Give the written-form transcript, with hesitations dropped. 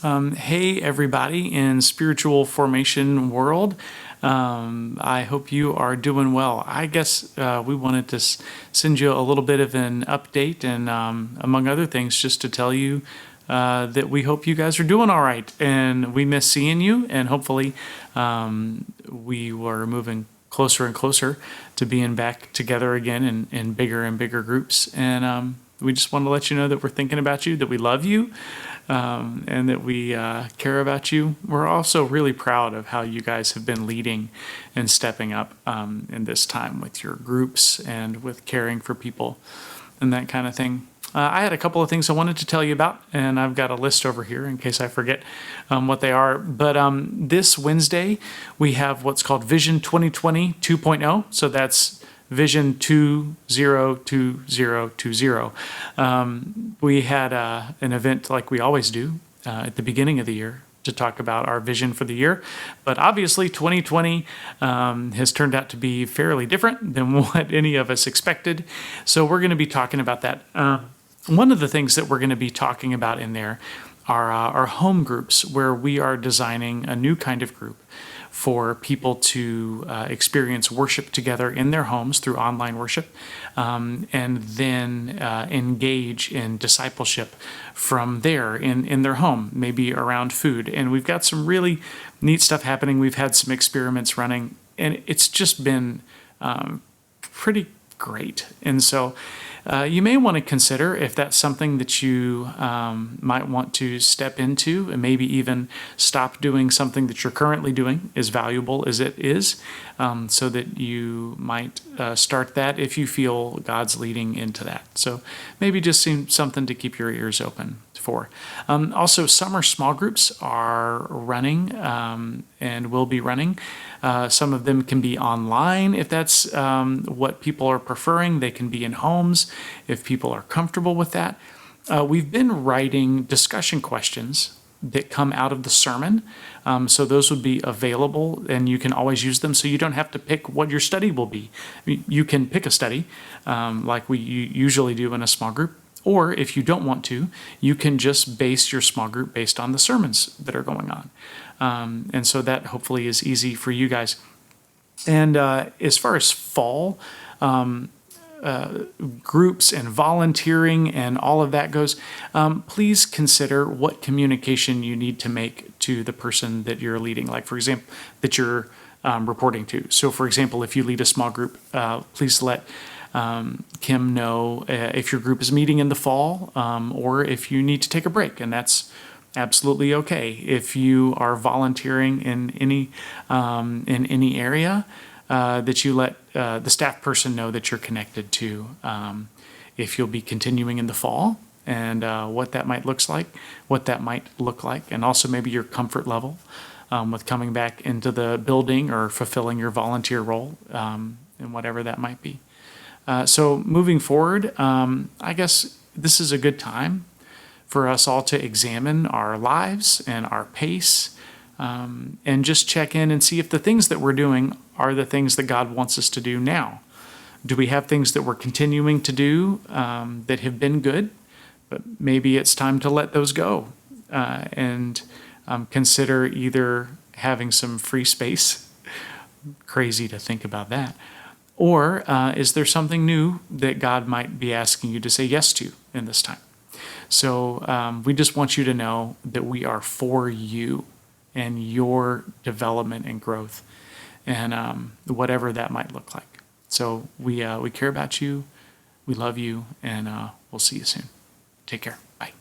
Hey, everybody in spiritual formation world. I hope you are doing well. I guess we wanted to send you a little bit of an update and, among other things, just to tell you that we hope you guys are doing all right and we miss seeing you. And hopefully, we were moving closer and closer to being back together again in bigger and bigger groups. And we just want to let you know that we're thinking about you, that we love you, and that we care about you. We're also really proud of how you guys have been leading and stepping up in this time with your groups and with caring for people and that kind of thing. I had a couple of things I wanted to tell you about, and I've got a list over here in case I forget what they are. But this Wednesday, we have what's called Vision 2020 2.0. So that's Vision 202020. We had an event like we always do at the beginning of the year to talk about our vision for the year. But obviously 2020 has turned out to be fairly different than what any of us expected. So we're going to be talking about that. One of the things that we're going to be talking about in there are our home groups, where we are designing a new kind of group for people to experience worship together in their homes through online worship, and then engage in discipleship from there in their home, maybe around food. And we've got some really neat stuff happening. We've had some experiments running, and it's just been pretty great. And so you may want to consider if that's something that you might want to step into, and maybe even stop doing something that you're currently doing, as valuable as it is, so that you might start that if you feel God's leading into that. So maybe just something to keep your ears open for. Also, summer small groups are running and will be running. Some of them can be online if that's what people are preferring. They can be in homes if people are comfortable with that. We've been writing discussion questions that come out of the sermon. So those would be available and you can always use them, so you don't have to pick what your study will be. You can pick a study like we usually do in a small group. Or if you don't want to, you can just base your small group based on the sermons that are going on. And so that hopefully is easy for you guys. And as far as fall groups and volunteering and all of that goes, please consider what communication you need to make to the person that you're leading, like, for example, that you're reporting to. So, for example, if you lead a small group, please let Kim know if your group is meeting in the fall, or if you need to take a break, and that's absolutely okay. If you are volunteering in any area, that you let the staff person know that you're connected to, if you'll be continuing in the fall, and what that might look like, and also maybe your comfort level with coming back into the building or fulfilling your volunteer role, and whatever that might be. So moving forward, I guess this is a good time for us all to examine our lives and our pace, and just check in and see if the things that we're doing are the things that God wants us to do now. Do we have things that we're continuing to do that have been good, but maybe it's time to let those go, and consider either having some free space, crazy to think about that, or is there something new that God might be asking you to say yes to in this time? So we just want you to know that we are for you and your development and growth, and whatever that might look like. So we care about you, we love you, and we'll see you soon. Take care. Bye.